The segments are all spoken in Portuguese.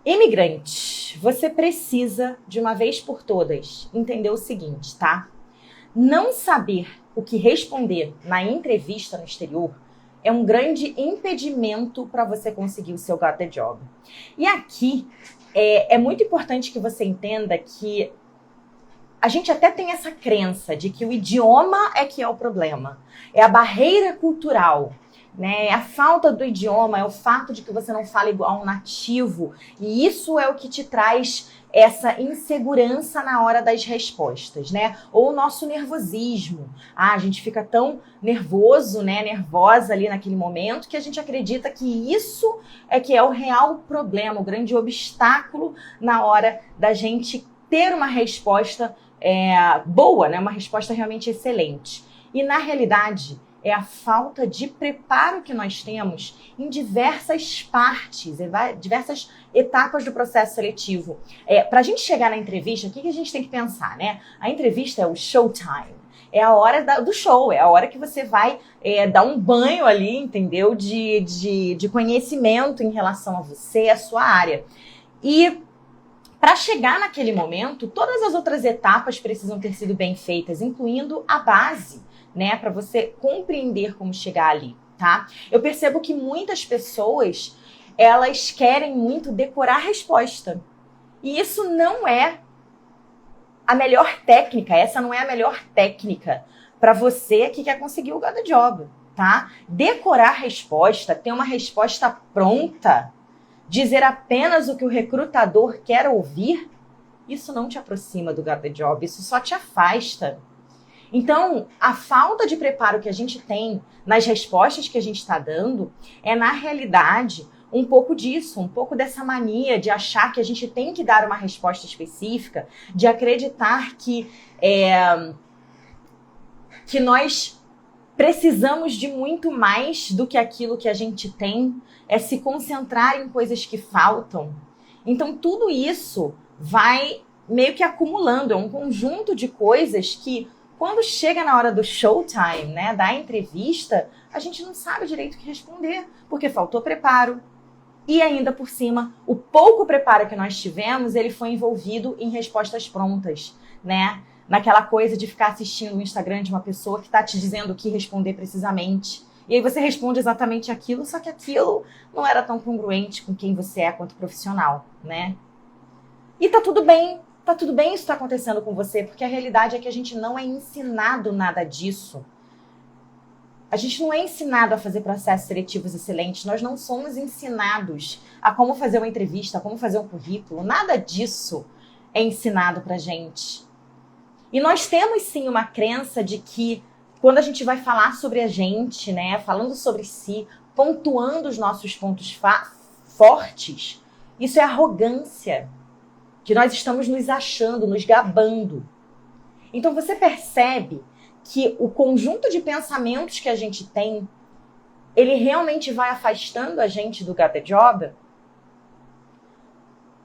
Imigrante, você precisa, de uma vez por todas, entender o seguinte, tá? Não saber o que responder na entrevista no exterior é um grande impedimento para você conseguir o seu Got the Job. E aqui é muito importante que você entenda que a gente até tem essa crença de que o idioma é que é o problema. É a barreira cultural, né? É a falta do idioma, é o fato de que você não fala igual a um nativo. E isso é o que te traz essa insegurança na hora das respostas, né? Ou o nosso nervosismo. A gente fica tão nervoso, né? Nervosa ali naquele momento que a gente acredita que isso é que é o real problema, o grande obstáculo na hora da gente ter uma resposta boa, né? Uma resposta realmente excelente. E na realidade é a falta de preparo que nós temos em diversas partes, diversas etapas do processo seletivo. Para a gente chegar na entrevista, o que a gente tem que pensar, né? A entrevista é o showtime. É a hora do show, é a hora que você vai dar um banho ali, entendeu? De conhecimento em relação a você, a sua área. E para chegar naquele momento, todas as outras etapas precisam ter sido bem feitas, incluindo a base, né, para você compreender como chegar ali, tá? Eu percebo que muitas pessoas, elas querem muito decorar a resposta. E isso não é a melhor técnica, essa não é a melhor técnica para você que quer conseguir o Got the Job, tá? Decorar a resposta, ter uma resposta pronta, dizer apenas o que o recrutador quer ouvir, isso não te aproxima do Got the Job, isso só te afasta. Então, a falta de preparo que a gente tem nas respostas que a gente está dando é, na realidade, um pouco disso, um pouco dessa mania de achar que a gente tem que dar uma resposta específica, de acreditar que nós precisamos de muito mais do que aquilo que a gente tem, é se concentrar em coisas que faltam. Então, tudo isso vai meio que acumulando, é um conjunto de coisas que, quando chega na hora do showtime, né, da entrevista, a gente não sabe direito o que responder, porque faltou preparo. E ainda por cima, o pouco preparo que nós tivemos, ele foi envolvido em respostas prontas, né? Naquela coisa de ficar assistindo o Instagram de uma pessoa que está te dizendo o que responder precisamente. E aí você responde exatamente aquilo, só que aquilo não era tão congruente com quem você é quanto profissional, né? E tá tudo bem isso tá acontecendo com você, porque a realidade é que a gente não é ensinado nada disso. A gente não é ensinado a fazer processos seletivos excelentes, nós não somos ensinados a como fazer uma entrevista, a como fazer um currículo, nada disso é ensinado pra gente. E nós temos sim uma crença de que quando a gente vai falar sobre a gente, né, falando sobre si, pontuando os nossos pontos fortes, isso é arrogância, que nós estamos nos achando, nos gabando. Então você percebe que o conjunto de pensamentos que a gente tem, ele realmente vai afastando a gente do Got the Job?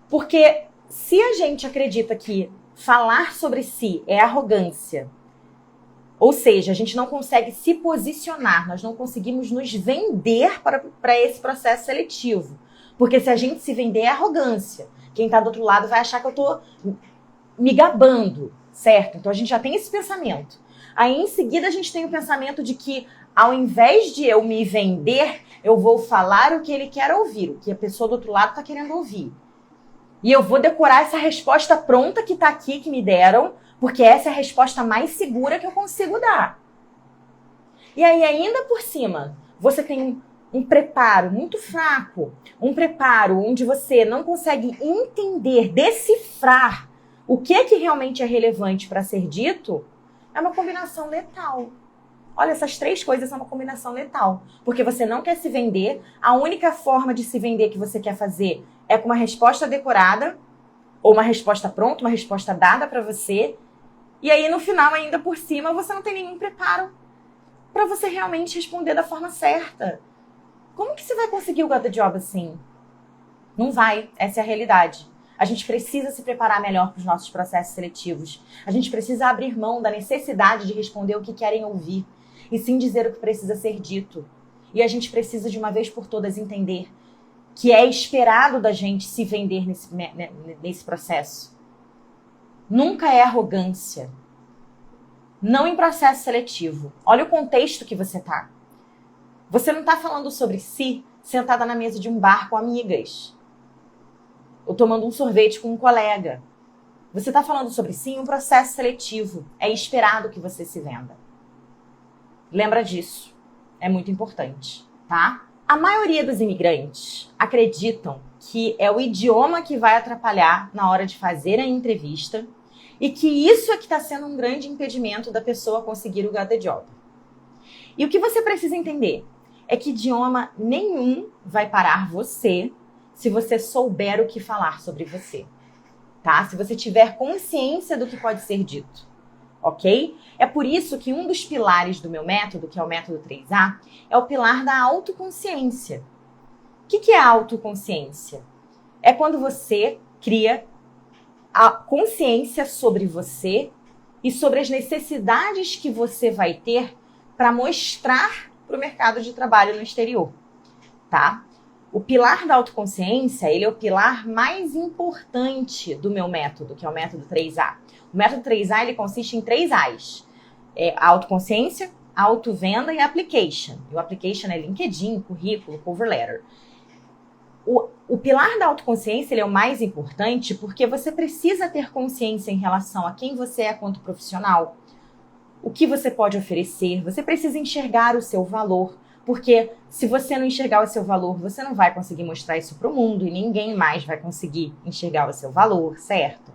Porque se a gente acredita que falar sobre si é arrogância, ou seja, a gente não consegue se posicionar, nós não conseguimos nos vender para esse processo seletivo. Porque se a gente se vender é arrogância. Quem está do outro lado vai achar que eu estou me gabando, certo? Então a gente já tem esse pensamento. Aí em seguida a gente tem o pensamento de que ao invés de eu me vender, eu vou falar o que ele quer ouvir, o que a pessoa do outro lado está querendo ouvir. E eu vou decorar essa resposta pronta que está aqui, que me deram, porque essa é a resposta mais segura que eu consigo dar. E aí, ainda por cima, você tem um preparo muito fraco, um preparo onde você não consegue entender, decifrar o que é que realmente é relevante para ser dito, é uma combinação letal. Olha, essas três coisas são uma combinação letal. Porque você não quer se vender, a única forma de se vender que você quer fazer é com uma resposta decorada, ou uma resposta pronta, uma resposta dada para você, e aí no final, ainda por cima, você não tem nenhum preparo para você realmente responder da forma certa. Como que você vai conseguir o Got the Job assim? Não vai, essa é a realidade. A gente precisa se preparar melhor para os nossos processos seletivos. A gente precisa abrir mão da necessidade de responder o que querem ouvir, e sim dizer o que precisa ser dito. E a gente precisa, de uma vez por todas, entender que é esperado da gente se vender nesse processo. Nunca é arrogância. Não em processo seletivo. Olha o contexto que você tá. Você não tá falando sobre si sentada na mesa de um bar com amigas. Ou tomando um sorvete com um colega. Você tá falando sobre si em um processo seletivo. É esperado que você se venda. Lembra disso. É muito importante, tá? A maioria dos imigrantes acreditam que é o idioma que vai atrapalhar na hora de fazer a entrevista e que isso é que está sendo um grande impedimento da pessoa conseguir o Got the Job. E o que você precisa entender é que idioma nenhum vai parar você se você souber o que falar sobre você, tá? Se você tiver consciência do que pode ser dito. Ok? É por isso que um dos pilares do meu método, que é o método 3A, é o pilar da autoconsciência. O que é a autoconsciência? É quando você cria a consciência sobre você e sobre as necessidades que você vai ter para mostrar para o mercado de trabalho no exterior, tá? O pilar da autoconsciência, ele é o pilar mais importante do meu método, que é o método 3A. O método 3A, ele consiste em 3 A's. A autoconsciência, a autovenda e a application. E o application é LinkedIn, currículo, cover letter. O pilar da autoconsciência, ele é o mais importante porque você precisa ter consciência em relação a quem você é quanto profissional, o que você pode oferecer, você precisa enxergar o seu valor. Porque se você não enxergar o seu valor, você não vai conseguir mostrar isso para o mundo e ninguém mais vai conseguir enxergar o seu valor, certo?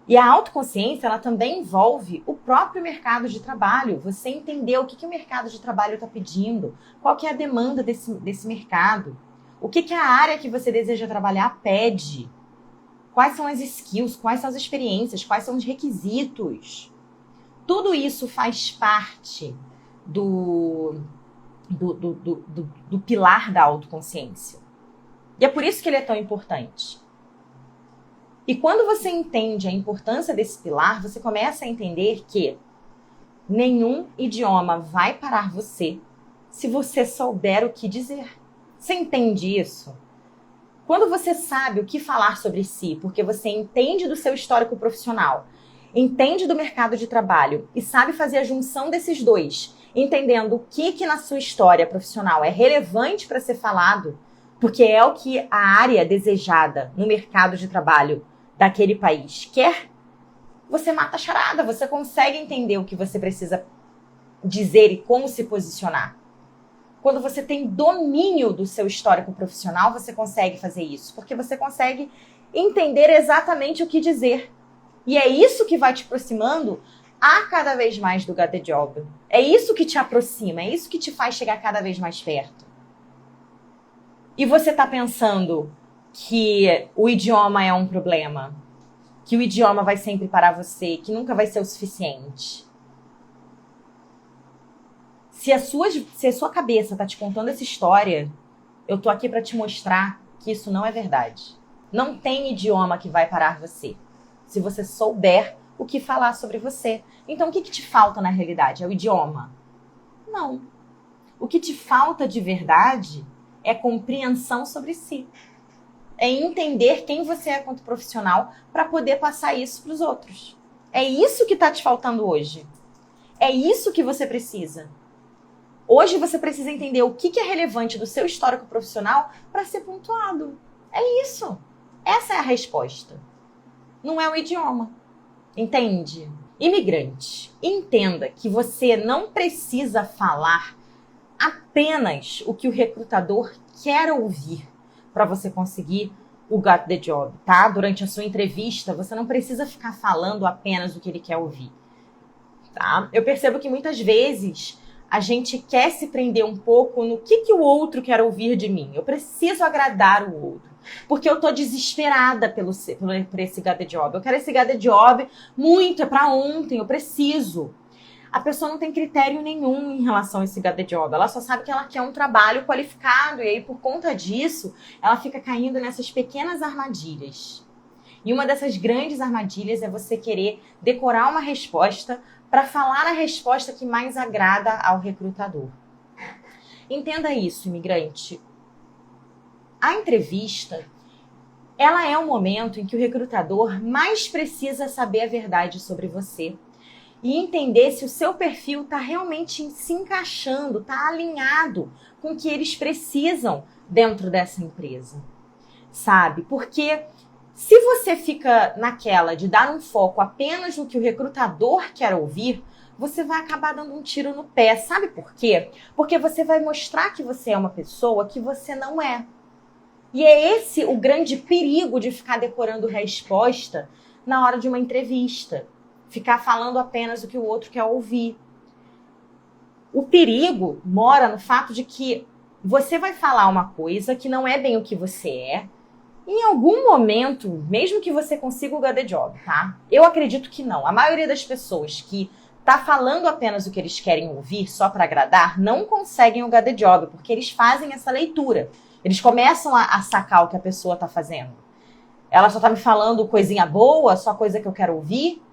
E a autoconsciência, ela também envolve o próprio mercado de trabalho. Você entender o que o mercado de trabalho está pedindo, qual que é a demanda desse mercado, o que a área que você deseja trabalhar pede, quais são as skills, quais são as experiências, quais são os requisitos. Tudo isso faz parte do pilar da autoconsciência. E é por isso que ele é tão importante. E quando você entende a importância desse pilar, você começa a entender que nenhum idioma vai parar você se você souber o que dizer. Você entende isso? Quando você sabe o que falar sobre si, porque você entende do seu histórico profissional, entende do mercado de trabalho e sabe fazer a junção desses dois, entendendo o que na sua história profissional é relevante para ser falado, porque é o que a área desejada no mercado de trabalho daquele país quer, você mata a charada, você consegue entender o que você precisa dizer e como se posicionar. Quando você tem domínio do seu histórico profissional, você consegue fazer isso, porque você consegue entender exatamente o que dizer. E é isso que vai te aproximando a cada vez mais do Got the Job. É isso que te aproxima, é isso que te faz chegar cada vez mais perto. E você está pensando que o idioma é um problema, que o idioma vai sempre parar você, que nunca vai ser o suficiente. Se a sua cabeça está te contando essa história, eu tô aqui para te mostrar que isso não é verdade. Não tem idioma que vai parar você, se você souber o que falar sobre você. Então, o que te falta na realidade? É o idioma? Não. O que te falta de verdade é compreensão sobre si. É entender quem você é quanto profissional para poder passar isso para os outros. É isso que está te faltando hoje. É isso que você precisa. Hoje você precisa entender o que é relevante do seu histórico profissional para ser pontuado. É isso. Essa é a resposta. Não é o idioma. Entende? Imigrante, entenda que você não precisa falar apenas o que o recrutador quer ouvir para você conseguir o Got the Job, tá? Durante a sua entrevista, você não precisa ficar falando apenas o que ele quer ouvir, tá? Eu percebo que muitas vezes a gente quer se prender um pouco no que o outro quer ouvir de mim. Eu preciso agradar o outro, porque eu tô desesperada por esse Got the Job. Eu quero esse Got the Job muito, é pra ontem, eu preciso. A pessoa não tem critério nenhum em relação a esse Got the Job. Ela só sabe que ela quer um trabalho qualificado. E aí, por conta disso, ela fica caindo nessas pequenas armadilhas. E uma dessas grandes armadilhas é você querer decorar uma resposta para falar a resposta que mais agrada ao recrutador. Entenda isso, imigrante. A entrevista, ela é o momento em que o recrutador mais precisa saber a verdade sobre você e entender se o seu perfil está realmente se encaixando, está alinhado com o que eles precisam dentro dessa empresa, sabe? Porque se você fica naquela de dar um foco apenas no que o recrutador quer ouvir, você vai acabar dando um tiro no pé. Sabe por quê? Porque você vai mostrar que você é uma pessoa que você não é. E é esse o grande perigo de ficar decorando resposta na hora de uma entrevista. Ficar falando apenas o que o outro quer ouvir. O perigo mora no fato de que você vai falar uma coisa que não é bem o que você é. Em algum momento, mesmo que você consiga o Got the Job, tá? Eu acredito que não. A maioria das pessoas que tá falando apenas o que eles querem ouvir só para agradar não conseguem o Got the Job, porque eles fazem essa leitura. Eles começam a sacar o que a pessoa tá fazendo. Ela só tá me falando coisinha boa, só coisa que eu quero ouvir.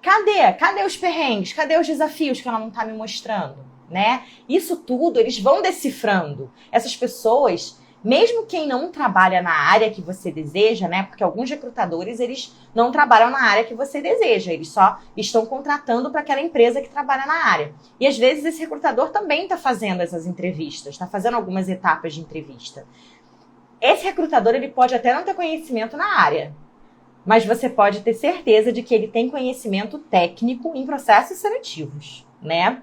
Cadê os perrengues? Cadê os desafios que ela não tá me mostrando, né? Isso tudo eles vão decifrando. Essas pessoas, mesmo quem não trabalha na área que você deseja, né? Porque alguns recrutadores, eles não trabalham na área que você deseja. Eles só estão contratando para aquela empresa que trabalha na área. E às vezes esse recrutador também está fazendo essas entrevistas, está fazendo algumas etapas de entrevista. Esse recrutador, ele pode até não ter conhecimento na área, mas você pode ter certeza de que ele tem conhecimento técnico em processos seletivos, né?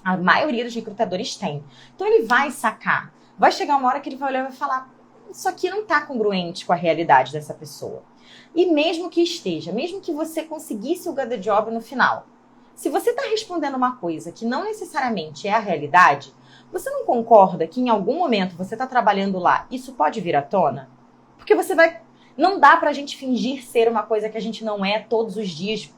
A maioria dos recrutadores tem. Então ele vai sacar. Vai chegar uma hora que ele vai olhar e vai falar: isso aqui não está congruente com a realidade dessa pessoa. E mesmo que esteja, mesmo que você conseguisse o Got the Job no final, se você está respondendo uma coisa que não necessariamente é a realidade, você não concorda que em algum momento você está trabalhando lá, isso pode vir à tona? Porque você vai... Não dá pra gente fingir ser uma coisa que a gente não é todos os dias,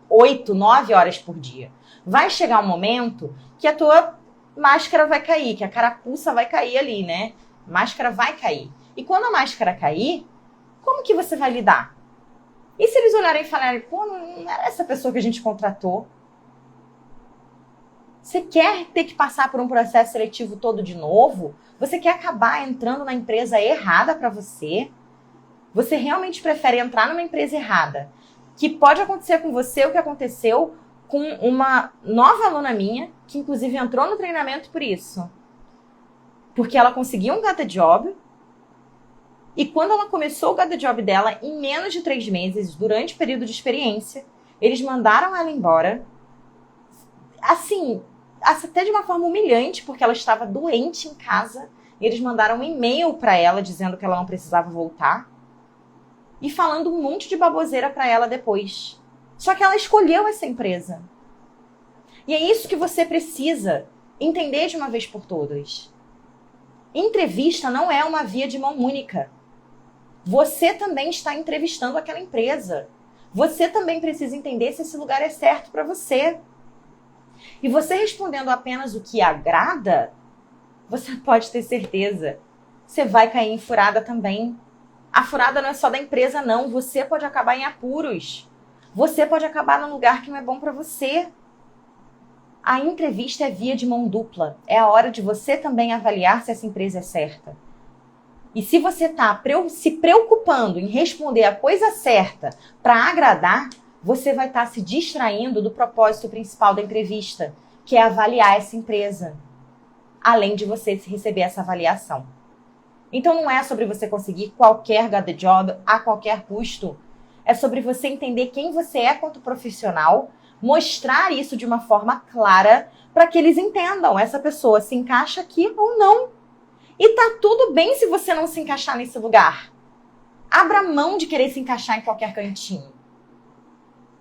8, 9 horas por dia. Vai chegar um momento que a tua máscara vai cair, que a carapuça vai cair ali, né? Máscara vai cair. E quando a máscara cair, como que você vai lidar? E se eles olharem e falarem: pô, não era essa pessoa que a gente contratou? Você quer ter que passar por um processo seletivo todo de novo? Você quer acabar entrando na empresa errada pra você? Você realmente prefere entrar numa empresa errada? Que pode acontecer com você o que aconteceu com uma nova aluna minha, que inclusive entrou no treinamento por isso. Porque ela conseguiu um Got the Job, e quando ela começou o Got the Job dela, em menos de 3 meses, durante o período de experiência, eles mandaram ela embora, assim, até de uma forma humilhante, porque ela estava doente em casa, e eles mandaram um e-mail para ela dizendo que ela não precisava voltar, e falando um monte de baboseira para ela depois. Só que ela escolheu essa empresa. E é isso que você precisa entender de uma vez por todas. Entrevista não é uma via de mão única. Você também está entrevistando aquela empresa. Você também precisa entender se esse lugar é certo para você. E você respondendo apenas o que agrada, você pode ter certeza, você vai cair em furada também. A furada não é só da empresa, não. Você pode acabar em apuros. Você pode acabar num lugar que não é bom para você. A entrevista é via de mão dupla. É a hora de você também avaliar se essa empresa é certa. E se você está se preocupando em responder a coisa certa para agradar, você vai estar se distraindo do propósito principal da entrevista, que é avaliar essa empresa, além de você receber essa avaliação. Então não é sobre você conseguir qualquer Got the Job a qualquer custo. É sobre você entender quem você é quanto profissional, mostrar isso de uma forma clara para que eles entendam essa pessoa se encaixa aqui ou não. E tá tudo bem se você não se encaixar nesse lugar. Abra mão de querer se encaixar em qualquer cantinho.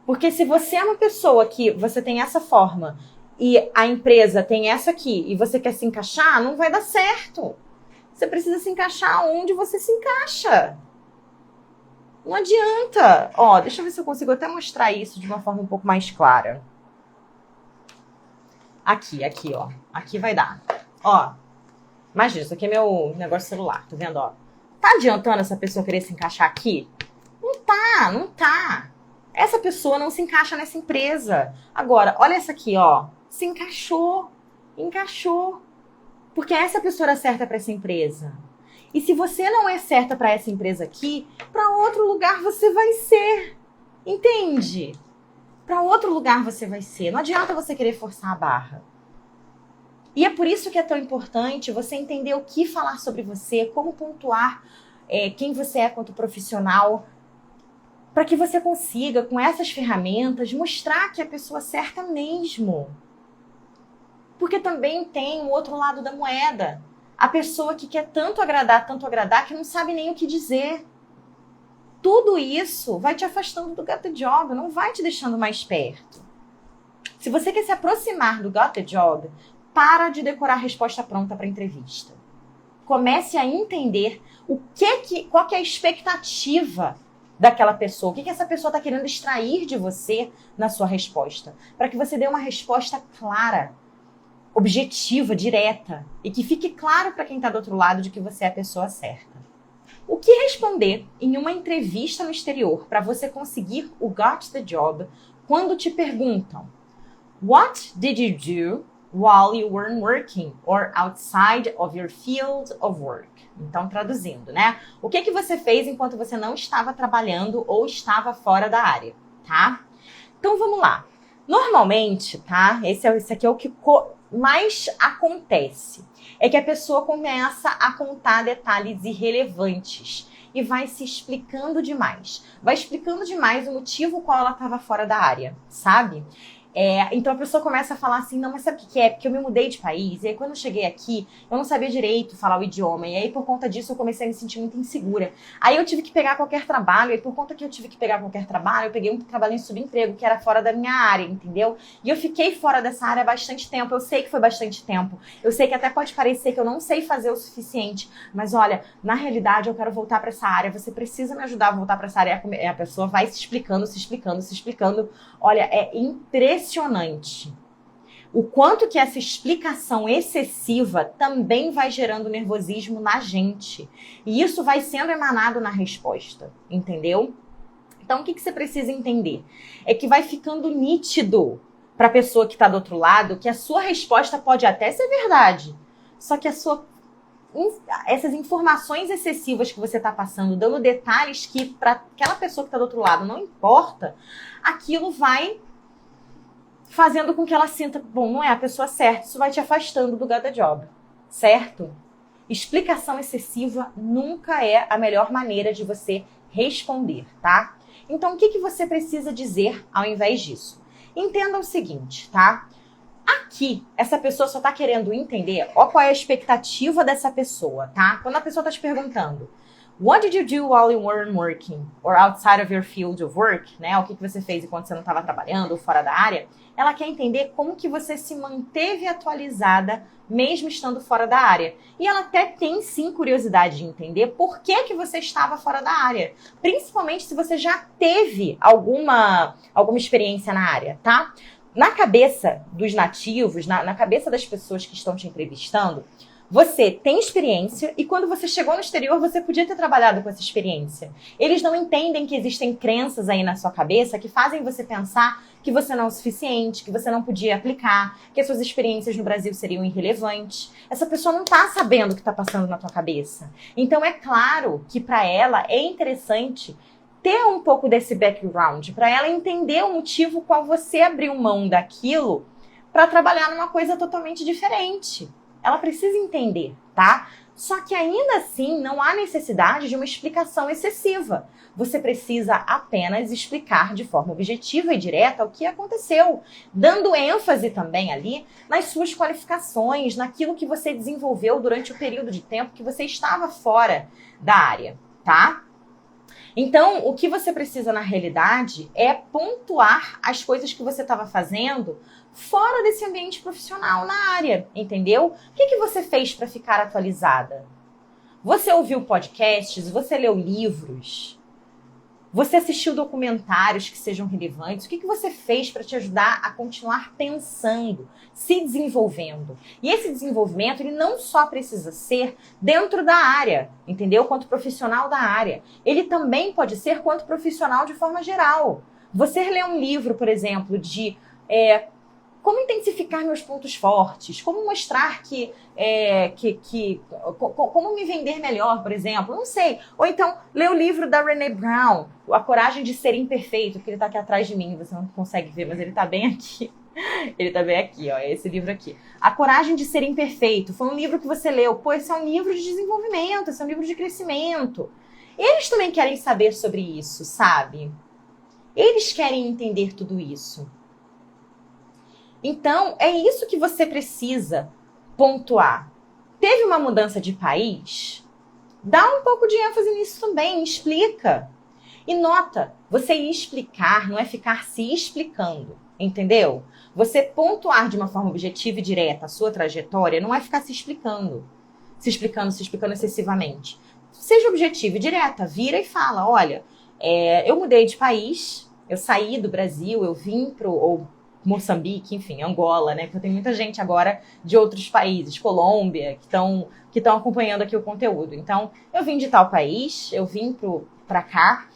Porque se você é uma pessoa que você tem essa forma e a empresa tem essa aqui e você quer se encaixar, não vai dar certo. Você precisa se encaixar onde você se encaixa. Não adianta. Ó, deixa eu ver se eu consigo até mostrar isso de uma forma um pouco mais clara. Aqui, ó. Aqui vai dar. Ó, imagina, isso aqui é meu negócio celular, tá vendo, ó? Tá adiantando essa pessoa querer se encaixar aqui? Não tá. Essa pessoa não se encaixa nessa empresa. Agora, olha essa aqui, ó. Se encaixou. Porque essa pessoa era certa para essa empresa. E se você não é certa para essa empresa aqui, para outro lugar você vai ser. Entende? Para outro lugar você vai ser. Não adianta você querer forçar a barra. E é por isso que é tão importante você entender o que falar sobre você, como pontuar quem você é quanto profissional, para que você consiga, com essas ferramentas, mostrar que é a pessoa certa mesmo. Porque também tem o outro lado da moeda. A pessoa que quer tanto agradar, que não sabe nem o que dizer. Tudo isso vai te afastando do Got the Job, não vai te deixando mais perto. Se você quer se aproximar do Got the Job, para de decorar a resposta pronta para a entrevista. Comece a entender qual que é a expectativa daquela pessoa, o que essa pessoa está querendo extrair de você na sua resposta, para que você dê uma resposta clara, objetiva, direta, e que fique claro para quem está do outro lado de que você é a pessoa certa. O que responder em uma entrevista no exterior para você conseguir o Got the Job quando te perguntam What did you do while you weren't working or outside of your field of work? Então, traduzindo, né? O que você fez enquanto você não estava trabalhando ou estava fora da área, tá? Então, vamos lá. Normalmente, tá? Esse aqui é o que mais acontece. É que a pessoa começa a contar detalhes irrelevantes e vai se explicando demais. Vai explicando demais o motivo qual ela estava fora da área, sabe? Então a pessoa começa a falar assim, não, mas sabe o que é? Porque eu me mudei de país, e aí quando eu cheguei aqui, eu não sabia direito falar o idioma, e aí por conta disso eu comecei a me sentir muito insegura. Aí eu tive que pegar qualquer trabalho, e por conta que eu tive que pegar qualquer trabalho, eu peguei um trabalho em subemprego, que era fora da minha área, entendeu? E eu fiquei fora dessa área há bastante tempo, eu sei que foi bastante tempo, eu sei que até pode parecer que eu não sei fazer o suficiente, mas olha, na realidade eu quero voltar para essa área, você precisa me ajudar a voltar para essa área, e a pessoa vai se explicando, olha, é impressionante o quanto que essa explicação excessiva também vai gerando nervosismo na gente. E isso vai sendo emanado na resposta, entendeu? Então, o que você precisa entender? É que vai ficando nítido para a pessoa que está do outro lado que a sua resposta pode até ser verdade, só que essas informações excessivas que você está passando, dando detalhes que para aquela pessoa que está do outro lado não importa, aquilo vai fazendo com que ela sinta, bom, não é a pessoa certa, isso vai te afastando do Got the Job, certo? Explicação excessiva nunca é a melhor maneira de você responder, tá? Então, o que você precisa dizer ao invés disso? Entenda o seguinte, tá? Aqui, essa pessoa só tá querendo entender, ó, qual é a expectativa dessa pessoa, tá? Quando a pessoa tá te perguntando, what did you do while you weren't working? Or outside of your field of work, né? O que você fez enquanto você não estava trabalhando ou fora da área? Ela quer entender como que você se manteve atualizada mesmo estando fora da área. E ela até tem, sim, curiosidade de entender por que você estava fora da área. Principalmente se você já teve alguma experiência na área, tá? Na cabeça dos nativos, na cabeça das pessoas que estão te entrevistando, você tem experiência e quando você chegou no exterior, você podia ter trabalhado com essa experiência. Eles não entendem que existem crenças aí na sua cabeça que fazem você pensar que você não é o suficiente, que você não podia aplicar, que as suas experiências no Brasil seriam irrelevantes. Essa pessoa não está sabendo o que está passando na tua cabeça. Então é claro que para ela é interessante ter um pouco desse background, para ela entender o motivo qual você abriu mão daquilo para trabalhar numa coisa totalmente diferente. Ela precisa entender, tá? Só que ainda assim não há necessidade de uma explicação excessiva. Você precisa apenas explicar de forma objetiva e direta o que aconteceu, dando ênfase também ali nas suas qualificações, naquilo que você desenvolveu durante o período de tempo que você estava fora da área, tá? Então, o que você precisa na realidade é pontuar as coisas que você estava fazendo fora desse ambiente profissional na área, entendeu? O que você fez para ficar atualizada? Você ouviu podcasts? Você leu livros? Você assistiu documentários que sejam relevantes? O que você fez para te ajudar a continuar pensando, se desenvolvendo? E esse desenvolvimento, ele não só precisa ser dentro da área, entendeu? Quanto profissional da área. Ele também pode ser quanto profissional de forma geral. Você lê um livro, por exemplo, de Como intensificar meus pontos fortes? Como mostrar como me vender melhor, por exemplo? Não sei. Ou então, ler o livro da Brené Brown, A Coragem de Ser Imperfeito, que ele tá aqui atrás de mim, você não consegue ver, mas ele tá bem aqui. Ele tá bem aqui, ó, é esse livro aqui. A Coragem de Ser Imperfeito. Foi um livro que você leu. Pô, esse é um livro de desenvolvimento, esse é um livro de crescimento. Eles também querem saber sobre isso, sabe? Eles querem entender tudo isso. Então, é isso que você precisa pontuar. Teve uma mudança de país? Dá um pouco de ênfase nisso também, explica. E nota, você explicar não é ficar se explicando, entendeu? Você pontuar de uma forma objetiva e direta a sua trajetória não é ficar se explicando excessivamente. Seja objetivo e direta, vira e fala, olha, eu mudei de país, eu saí do Brasil, eu vim pro Moçambique, enfim, Angola, né? Porque eu tenho muita gente agora de outros países, Colômbia, que estão acompanhando aqui o conteúdo. Então, eu vim de tal país, eu vim para cá,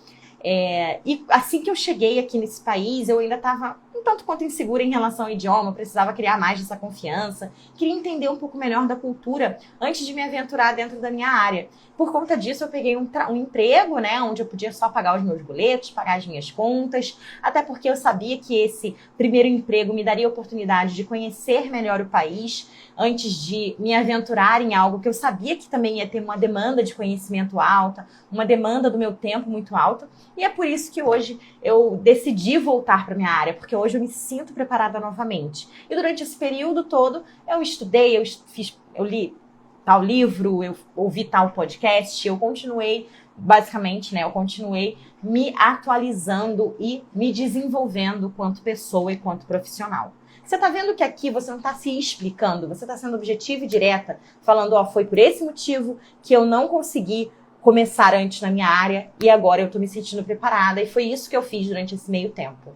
e assim que eu cheguei aqui nesse país, eu ainda estava um tanto quanto insegura em relação ao idioma, precisava criar mais dessa confiança, queria entender um pouco melhor da cultura antes de me aventurar dentro da minha área. Por conta disso, eu peguei um emprego, né, onde eu podia só pagar os meus boletos, pagar as minhas contas, até porque eu sabia que esse primeiro emprego me daria a oportunidade de conhecer melhor o país antes de me aventurar em algo que eu sabia que também ia ter uma demanda de conhecimento alta, uma demanda do meu tempo muito alta, e é por isso que hoje eu decidi voltar para minha área, porque hoje eu me sinto preparada novamente. E durante esse período todo, eu estudei, eu li tal livro, eu ouvi tal podcast, eu continuei, basicamente, né, eu continuei me atualizando e me desenvolvendo quanto pessoa e quanto profissional. Você tá vendo que aqui você não tá se explicando, você tá sendo objetiva e direta, falando, foi por esse motivo que eu não consegui começar antes na minha área e agora eu tô me sentindo preparada, e foi isso que eu fiz durante esse meio tempo.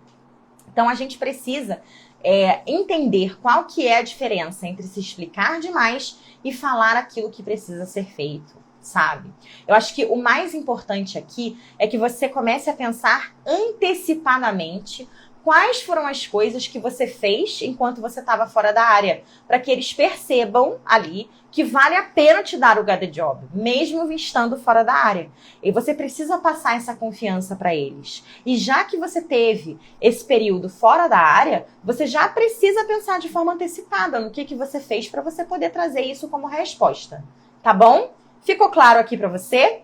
Então a gente precisa entender qual que é a diferença entre se explicar demais e falar aquilo que precisa ser feito, sabe? Eu acho que o mais importante aqui é que você comece a pensar antecipadamente quais foram as coisas que você fez enquanto você estava fora da área, para que eles percebam ali que vale a pena te dar o Got the Job, mesmo estando fora da área. E você precisa passar essa confiança para eles. E já que você teve esse período fora da área, você já precisa pensar de forma antecipada no que você fez para você poder trazer isso como resposta. Tá bom? Ficou claro aqui para você?